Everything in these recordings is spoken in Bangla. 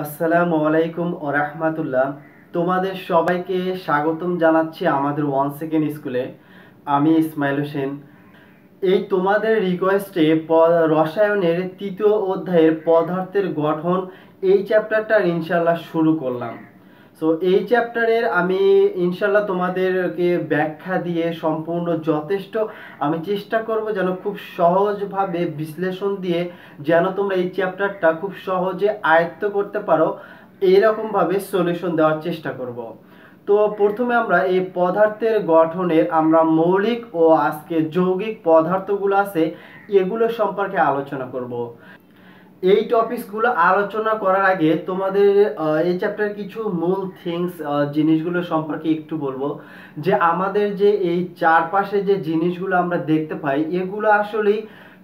আসসালামু আলাইকুম ওয়া রাহমাতুল্লাহ। তোমাদের সবাইকে স্বাগতম জানাচ্ছি আমাদের 1 সেকেন্ড স্কুলে। আমি ইসমাইল হোসেন। এই তোমাদের রিকোয়েস্টে রসায়নের তৃতীয় অধ্যায়ের পদার্থের গঠন এই চ্যাপ্টারটা ইনশাল্লাহ শুরু করলাম। সো এই চ্যাপ্টারের আমি ইনশাল্লাহ তোমাদেরকে ব্যাখ্যা দিয়ে সম্পূর্ণ যথেষ্ট আমি চেষ্টা করব যেন খুব সহজভাবে বিশ্লেষণ দিয়ে যেন তোমরা এই চ্যাপ্টারটা খুব সহজে আয়ত্ত করতে পারো, এইরকমভাবে সলিউশন দেওয়ার চেষ্টা করব। তো প্রথমে আমরা এই পদার্থের গঠনের আমরা মৌলিক ও আজকে যৌগিক পদার্থগুলো আছে এগুলো সম্পর্কে আলোচনা করব। এই টপিকসগুলো আলোচনা করার আগে তোমাদের এই চ্যাপ্টার কিছু মূল থিংস জিনিসগুলো সম্পর্কে একটু বলবো যে আমাদের যে এই চারপাশে যে জিনিসগুলো আমরা দেখতে পাই এগুলো আসলে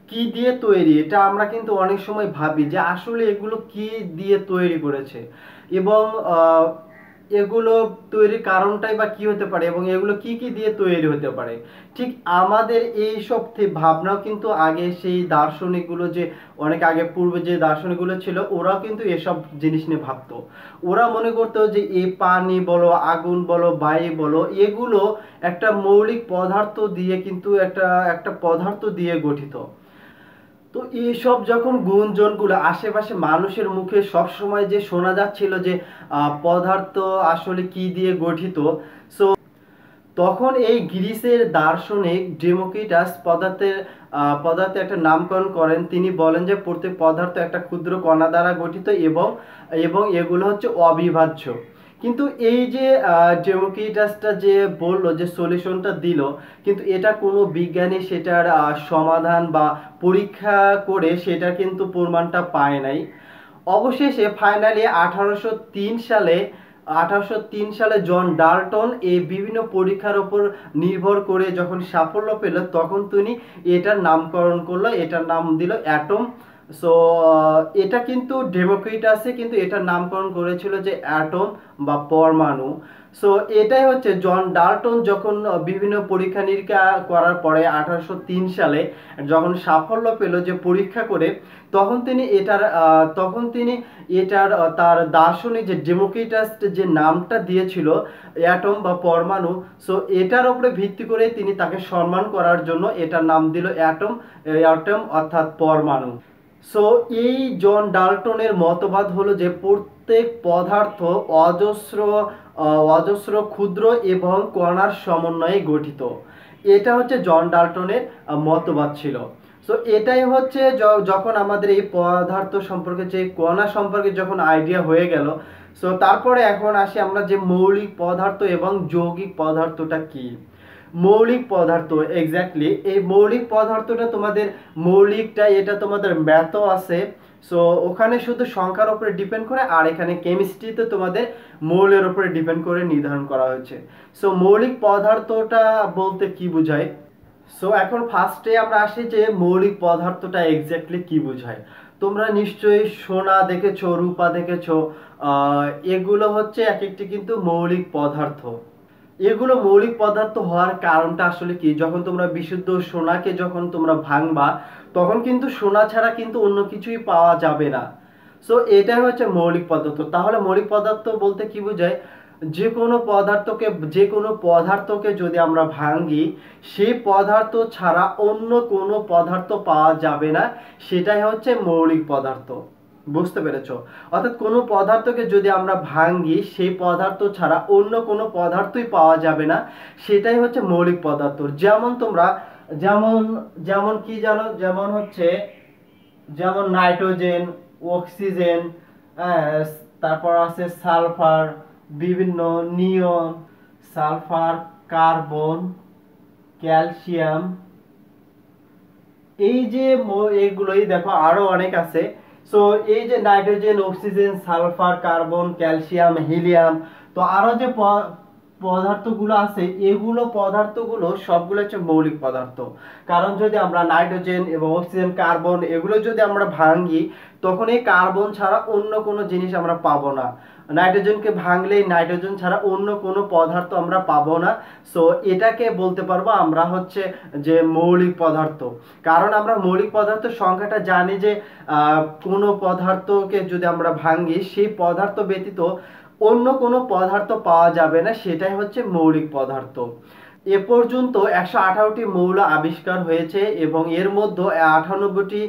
কি দিয়ে তৈরি, এটা আমরা কিন্তু অনেক সময় ভাবি যে আসলে এগুলো কি দিয়ে তৈরি করেছে এবং এগুলো তৈরির কারণটাই বা কি হতে পারে এবং এগুলো কি কি দিয়ে তৈরি হতে পারে। ঠিক আমাদের এই সব ভাবনাও কিন্তু আগে সেই দার্শনিকগুলো যে অনেক আগে পূর্বে যে দার্শনিকগুলো ছিল ওরাও কিন্তু এসব জিনিস নিয়ে ভাবতো। ওরা মনে করতো যে এই পানি বলো, আগুন বলো, বায়ু বলো, এগুলো একটা মৌলিক পদার্থ দিয়ে কিন্তু একটা একটা পদার্থ দিয়ে গঠিত। তো এইসব যখন গুঞ্জনগুলো আশেপাশে মানুষের মুখে সব সময় যে শোনা যাচ্ছিল যে পদার্থ আসলে কি দিয়ে গঠিত, সো তখন এই গ্রিসের দার্শনিক ডেমোক্রিটাস পদার্থের একটা নামকরণ করেন। তিনি বলেন যে প্রত্যেক পদার্থ একটা ক্ষুদ্র কণা দ্বারা গঠিত এবং এবং এগুলো হচ্ছে অবিভাজ্য। কিন্তু এই যে ডেমোক্রিটাসটা যে বললো যে সলিউশনটা দিল, কিন্তু এটা কোনো বিজ্ঞানী সেটার সমাধান বা পরীক্ষা করে সেটা কিন্তু প্রমাণটা পায় নাই। অবশেষে ফাইনালি 1803 সালে জন ডাল্টন এই বিভিন্ন পরীক্ষার উপর নির্ভর করে যখন সাফল্য পেল তখন তিনি এটার নামকরণ করলো, এটার নাম দিল অ্যাটম। সো এটা কিন্তু ডেমোক্রিটাসে কিন্তু এটার নামকরণ করেছিল যে অ্যাটম বা পরমাণু। সো এটাই হচ্ছে জন ডাল্টন যখন বিভিন্ন পরীক্ষা নিরীক্ষা করার পরে 1803 সালে যখন সাফল্য পেল যে পরীক্ষা করে, তখন তিনি এটার তার দার্শনিক যে ডেমোক্রিটাস যে নামটা দিয়েছিল অ্যাটম বা পরমাণু, সো এটার উপরে ভিত্তি করে তিনি তাকে সম্মান করার জন্য এটার নাম দিল অ্যাটম অর্থাৎ পরমাণু। সো এই জন ডাল্টনের মতবাদ হলো যে প্রত্যেক পদার্থ অজস্র ক্ষুদ্র এবং কণার সমন্বয়ে গঠিত। এটা হচ্ছে জন ডাল্টনের মতবাদ ছিল। সো এটাই হচ্ছে যখন আমাদের এই পদার্থ সম্পর্কে যে কণা সম্পর্কে যখন আইডিয়া হয়ে গেল, সো তারপরে এখন আসি আমরা যে মৌলিক পদার্থ এবং যৌগিক পদার্থটা কি। মৌলিক পদার্থ এক্স্যাক্টলি এই মৌলিক পদার্থটা তোমাদের মৌলিকটা এটা তোমাদের ম্যাথও আছে। সো ওখানে শুধু সংখ্যার উপরে ডিপেন্ড করে, আর এখানে কেমিস্ট্রিতে তোমাদের মৌলের উপরে ডিপেন্ড করে নির্ধারণ করা হয়েছে। সো মৌলিক পদার্থটা বলতে কি বোঝায়। সো এখন ফার্স্টে আমরা আসি যে মৌলিক পদার্থটা এক্স্যাক্টলি কি বোঝায়। তোমরা নিশ্চয়ই সোনা দেখেছো, রূপা দেখেছো, এগুলো হচ্ছে এক একটি কিন্তু মৌলিক পদার্থ। এগুলো মৌলিক পদার্থ হওয়ার কারণটা আসলে কি, যখন তোমরা বিশুদ্ধ সোনাকে যখন তোমরা ভাঙবা তখন কিন্তু সোনা ছাড়া কিন্তু অন্য কিছুই পাওয়া যাবে না। সো এটাই হচ্ছে মৌলিক পদার্থ। তাহলে মৌলিক পদার্থ বলতে কি বোঝায়, যে কোনো পদার্থকে যদি আমরা ভাঙি সেই পদার্থ ছাড়া অন্য কোনো পদার্থ পাওয়া যাবে না, সেটাই হচ্ছে মৌলিক পদার্থ। বুঝতে পেরেছো? অর্থাৎ কোনো পদার্থকে যদি আমরা ভাঙি সেই পদার্থ ছাড়া অন্য কোনো পদার্থই পাওয়া যাবে না, সেটাই হচ্ছে মৌলিক পদার্থ। যেমন তোমরা যেমন যেমন কি জানো, যেমন হচ্ছে যেমন নাইট্রোজেন, অক্সিজেন, তারপর আছে সালফার, বিভিন্ন নিয়ন, সালফার, কার্বন, ক্যালসিয়াম, এই যে এগুলোই দেখো আরো অনেক আছে। সো এই যে nitrogen, oxygen, sulphur, carbon, calcium, helium, তো আরো যে পদার্থগুলো আছে এগুলো পদার্থগুলো সবগুলো হচ্ছে মৌলিক পদার্থ। কারণ যদি আমরা নাইট্রোজেন এবং অক্সিজেন কার্বন এগুলো যদি আমরা ভাঙি তখন এই কার্বন ছাড়া অন্য কোনো জিনিস আমরা পাবো না। নাইট্রোজেনকে ভাঙলেই নাইট্রোজেন ছাড়া অন্য কোনো পদার্থ আমরা পাবো না। সো এটাকে বলতে পারবো আমরা হচ্ছে যে মৌলিক পদার্থ। কারণ আমরা মৌলিক পদার্থের সংখ্যাটা জানি যে কোনো পদার্থকে যদি আমরা ভাঙি সেই পদার্থ ব্যতীত অন্য কোনো পদার্থ পাওয়া যাবে না, সেটাই হচ্ছে মৌলিক পদার্থ। এ পর্যন্ত 118টি মৌল আবিষ্কার হয়েছে এবং এর মধ্যে 98টি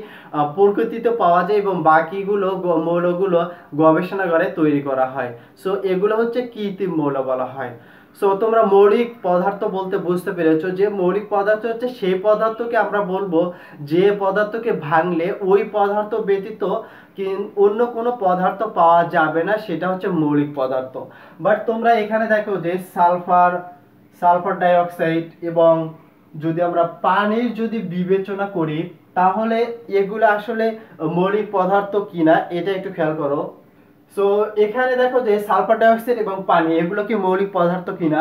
প্রকৃতিতে পাওয়া যায় এবং বাকিগুলো মৌলগুলো গবেষণাগারে তৈরি করা হয়। সো এগুলো হচ্ছে কৃত্রিম মৌল বলা হয়। সো তোমরা মৌলিক পদার্থ বলতে বুঝতে পেরেছো যে মৌলিক পদার্থ হচ্ছে সেই পদার্থকে আমরা বলবো যে পদার্থকে ভাঙলে ওই পদার্থ ব্যতীত অন্য কোনো পদার্থ পাওয়া যাবে না, সেটা হচ্ছে মৌলিক পদার্থ। বাট তোমরা এখানে দেখো যে সালফার ডাইঅক্সাইড এবং যদি আমরা পানির যদি বিবেচনা করি তাহলে এগুলো আসলে মৌলিক পদার্থ কিনা এটা একটু খেয়াল করো। সো এখানে দেখো যে সালফার ডাইঅক্সাইড এবং পানি এগুলো কি মৌলিক পদার্থ কিনা।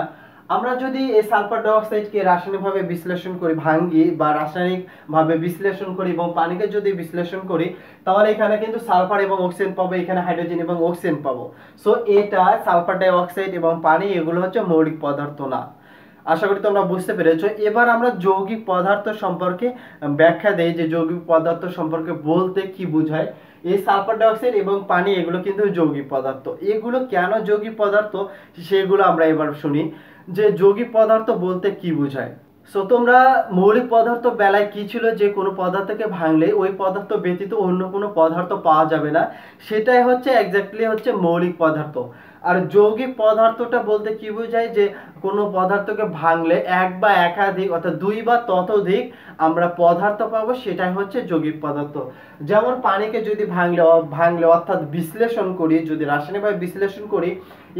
আমরা যদি এই সালফার ডাইঅক্সাইডকে রাসায়নিকভাবে বিশ্লেষণ করি, ভাঙি বা রাসায়নিকভাবে বিশ্লেষণ করি এবং পানিকে যদি বিশ্লেষণ করি তাহলে এখানে কিন্তু সালফার এবং অক্সিজেন পাবো, এখানে হাইড্রোজেন এবং অক্সিজেন পাবো। সো এটা সালফার ডাইঅক্সাইড এবং পানি এগুলো হচ্ছে মৌলিক পদার্থ না। আশা করি তোমরা বুঝতে পেরেছো। এবার আমরা যৌগিক পদার্থ সম্পর্কে ব্যাখ্যা দেই যে যৌগিক পদার্থ সম্পর্কে বলতে কি বোঝায়। এই সালফার ডাইঅক্সাইড এবং পানি এগুলো কিন্তু যৌগিক পদার্থ। এগুলো কেন যৌগিক পদার্থ সেগুলো আমরা এবার শুনি যে যৌগিক পদার্থ বলতে কি বোঝায়। সো তোমরা মৌলিক পদার্থ বেলায় কি ছিল যে কোনো পদার্থকে ভাঙলে ওই পদার্থ ব্যতীত অন্য কোনো পদার্থ পাওয়া যাবে না, সেটাই হচ্ছে এক্স্যাক্টলি হচ্ছে মৌলিক পদার্থ। আর যৌগিক পদার্থটা বলতে কি বোঝায় যে কোনো পদার্থকে ভাঙলে এক বা একাধিক অর্থাৎ দুই বা ততোধিক আমরা পদার্থ পাবো, সেটাই হচ্ছে যৌগিক পদার্থ। যেমন পানিকে যদি ভাঙলে অর্থাৎ বিশ্লেষণ করি, যদি রাসায়নিকভাবে বিশ্লেষণ করি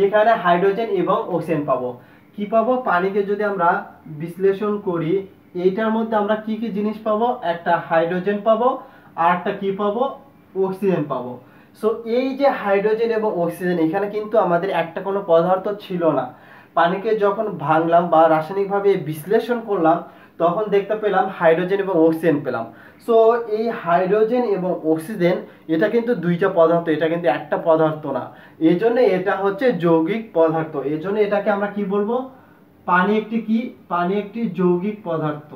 এখানে হাইড্রোজেন এবং অক্সিজেন পাবো। কি পাবো? পানিকে যদি আমরা বিশ্লেষণ করি এইটার মধ্যে আমরা কি কি জিনিস পাবো? একটা হাইড্রোজেন পাবো আর একটা কি পাবো? অক্সিজেন পাবো। সো এই যে হাইড্রোজেন এবং অক্সিজেন এখানে কিন্তু আমাদের একটা কোনো পদার্থ ছিল না। পানিকে যখন ভাঙলাম বা রাসায়নিকভাবে বিশ্লেষণ করলাম তখন দেখতে পেলাম হাইড্রোজেন এবং অক্সিজেন পেলাম। সো এই হাইড্রোজেন এবং অক্সিজেন এটা কিন্তু দুইটা পদার্থ, এটা কিন্তু একটা পদার্থ না। এই জন্য এটা হচ্ছে যৌগিক পদার্থ। এই জন্য এটাকে আমরা কি বলবো? পানি একটি কি? পানি একটি যৌগিক পদার্থ।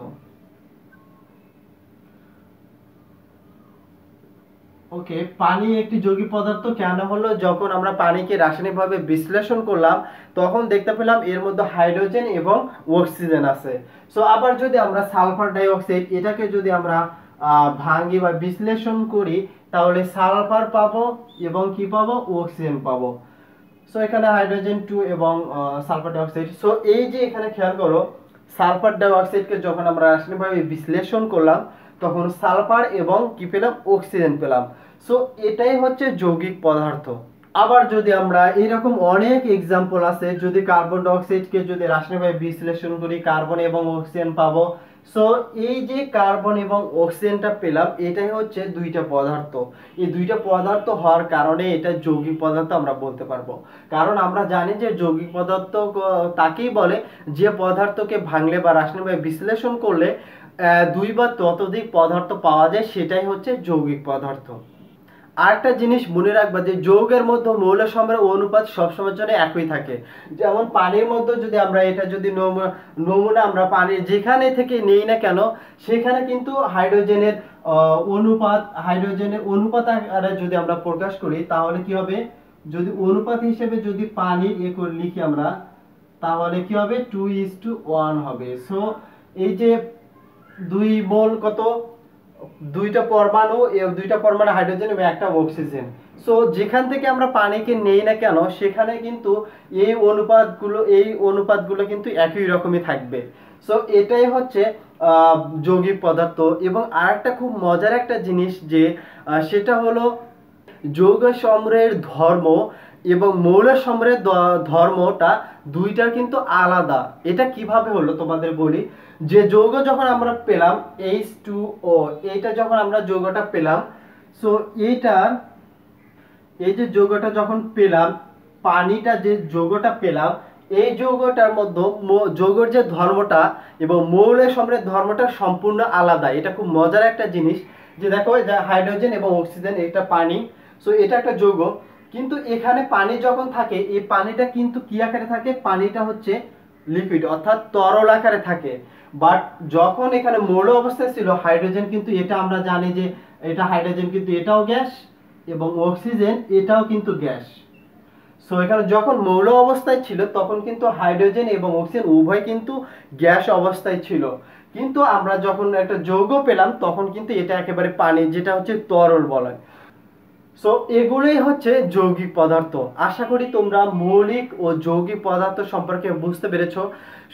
ওকে, পানি একটি যৌগিক পদার্থ কেন হলো? যখন আমরা পানিকে রাসায়নিকভাবে বিশ্লেষণ করলাম তখন দেখতে পেলাম এর মধ্যে হাইড্রোজেন এবং অক্সিজেন আছে। সো আবার যদি আমরা সালফার ডাইঅক্সাইড এটাকে যদি আমরা ভাঙি বা বিশ্লেষণ করি তাহলে সালফার পাবো এবং কি পাবো? অক্সিজেন পাবো। সো এখানে হাইড্রোজেন 2 এবং সালফার ডাইঅক্সাইড। সো এই যে এখানে খেয়াল করো সালফার ডাইঅক্সাইডকে যখন আমরা রাসায়নিকভাবে বিশ্লেষণ করলাম তখন সালফার এবং কি পেলাম? অক্সিজেন পেলাম। সো এটাই হচ্ছে যৌগিক পদার্থ। আবার যদি আমরা এরকম অনেক এক্সাম্পল আছে, যদি কার্বন ডাইঅক্সাইডকে যদি রাসায়নিকভাবে বিশ্লেষণ করি কার্বন এবং অক্সিজেন পাবো। সো এই যে কার্বন এবং অক্সিজেনটা পেলাম এটাই হচ্ছে দুইটা পদার্থ। এই দুইটা পদার্থ হওয়ার কারণে এটা যৌগিক পদার্থ আমরা বলতে পারবো। কারণ আমরা জানি যে যৌগিক পদার্থ তাকেই বলে যে পদার্থকে ভাঙলে বা রাসায়নিকভাবে বিশ্লেষণ করলে দুই বা ততোধিক পদার্থ পাওয়া যায়, সেটাই হচ্ছে যৌগিক পদার্থ। আরেকটা জিনিস মনে রাখবা যে যৌগের মধ্যে মৌল সমূহের অনুপাত সবসময়ের জন্য একই থাকে। যেমন পানির মধ্যে যদি আমরা এটা যদি নমুনা আমরা পানির যেখানে থেকে নেই না কেন সেখানে কিন্তু হাইড্রোজেনের অনুপাত আকারে যদি আমরা প্রকাশ করি তাহলে কি হবে? যদি অনুপাত হিসেবে যদি পানির লিখি আমরা তাহলে কি হবে? 2:1 হবে। সো এই যে 2 মোল কত? দুইটা পরমাণু হাইড্রোজেন এবং একটা অক্সিজেন। সো যেখান থেকে আমরা পানিকে নেই না কেন সেখানে কিন্তু এই অনুপাতগুলো কিন্তু একই রকমই থাকবে। সো এটাই হচ্ছে যৌগিক পদার্থ। এবং আরেকটা খুব মজার একটা জিনিস যে সেটা হলো যৌগ সমূহের ধর্ম এবং মৌল সমূহের ধর্মটা দুইটার কিন্তু আলাদা। এটা কিভাবে হলো তোমাদের বলি। যে যৌগ যখন আমরা পেলাম H2O, এইটা যখন আমরা যৌগটা পেলাম, সো এই যে যৌগটা যখন পেলাম পানিটা যে যৌগটা পেলাম এই যৌগটার মধ্যে যৌগের যে ধর্মটা এবং মৌলের সমৃদ্ধ ধর্মটা সম্পূর্ণ আলাদা। এটা খুব মজার একটা জিনিস যে দেখো যে হাইড্রোজেন এবং অক্সিজেন, এটা পানি, সো এটা একটা যৌগ, কিন্তু এখানে পানি যখন থাকে এই পানিটা কিন্তু কি আকারে থাকে, পানিটা হচ্ছে লিকুইড অর্থাৎ তরল আকারে থাকে। বাট যখন এখানে মৌল অবস্থায় ছিল হাইড্রোজেন, কিন্তু এটা আমরা জানি যে এটা হাইড্রোজেন কিন্তু এটাও গ্যাস এবং অক্সিজেন এটাও কিন্তু গ্যাস। সো এখানে যখন মৌল অবস্থায় ছিল তখন কিন্তু হাইড্রোজেন এবং অক্সিজেন উভয় কিন্তু গ্যাস অবস্থায় ছিল, কিন্তু আমরা যখন একটা যৌগ পেলাম তখন কিন্তু এটা একেবারে পানি, যেটা হচ্ছে তরল বলা হয়। সো এগুলোই হচ্ছে যৌগিক পদার্থ। আশা করি তোমরা মৌলিক ও যৌগিক পদার্থ সম্পর্কে বুঝতে পেরেছো।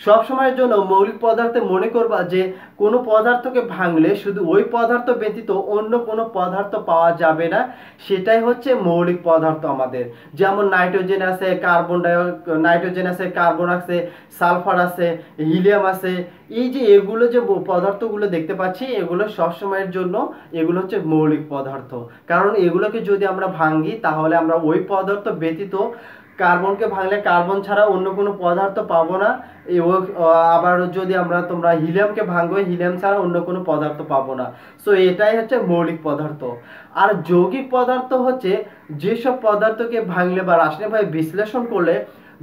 সব সময়ের জন্য মৌলিক পদার্থে মনে করবা যে কোনো পদার্থকে ভাঙলে শুধু ওই পদার্থ ব্যতীত অন্য কোনো পদার্থ পাওয়া যাবে না, সেটাই হচ্ছে মৌলিক পদার্থ আমাদের। যেমন নাইট্রোজেন আছে, নাইট্রোজেন আছে, কার্বন আছে, সালফার আছে, হিলিয়াম আছে। এই যে এগুলো যে পদার্থগুলো দেখতে পাচ্ছি এগুলো সব সময়ের জন্য এগুলো হচ্ছে মৌলিক পদার্থ। কারণ এগুলোকে যদি আমরা ভাঙি তাহলে আমরা ওই পদার্থ ব্যতীত, কার্বনকে ভাঙলে কার্বন ছাড়া অন্য কোনো পদার্থ পাবো না। আবার যদি তোমরা হিলিয়ামকে ভাঙবে হিলিয়াম ছাড়া অন্য কোনো পদার্থ পাবো না। সো এটাই হচ্ছে মৌলিক পদার্থ। আর যৌগিক পদার্থ হচ্ছে যেসব পদার্থকে ভাঙলে বা রাসায়নিকভাবে বিশ্লেষণ করলে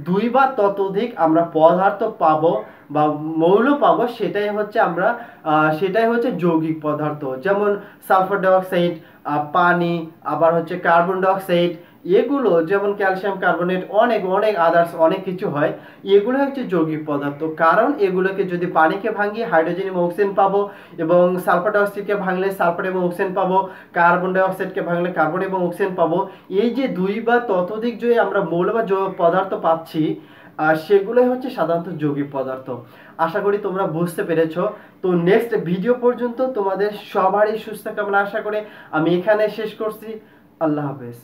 দুই বা ততোধিক আমরা পদার্থ পাবো বা মৌল পাবো, সেটাই হচ্ছে যৌগিক পদার্থ। যেমন সালফার ডাইঅক্সাইড, পানি, আবার হচ্ছে কার্বন ডাইঅক্সাইড, এগুলো যেমন ক্যালসিয়াম কার্বনেট, অনেক অনেক আদার্স অনেক কিছু হয়, এগুলো হচ্ছে যৌগিক পদার্থ। কারণ এগুলোকে যদি পানিকে ভাঙি হাইড্রোজেন এবং অক্সিজেন পাবো, এবং সালফার ডাইঅক্সাইডকে ভাঙলে সালফার এবং অক্সিজেন পাবো, কার্বন ডাইঅক্সাইডকে ভাঙলে কার্বন এবং অক্সিজেন পাবো। এই যে দুই বা ততোধিক যে আমরা মৌল বা পদার্থ পাচ্ছি, সেগুলোই হচ্ছে সাধারণত যৌগিক পদার্থ। আশা করি তোমরা বুঝতে পেরেছো। তো নেক্সট ভিডিও পর্যন্ত তোমাদের সবারই সুস্থ কামনা আশা করে আমি এখানে শেষ করছি। আল্লাহ হাফেজ।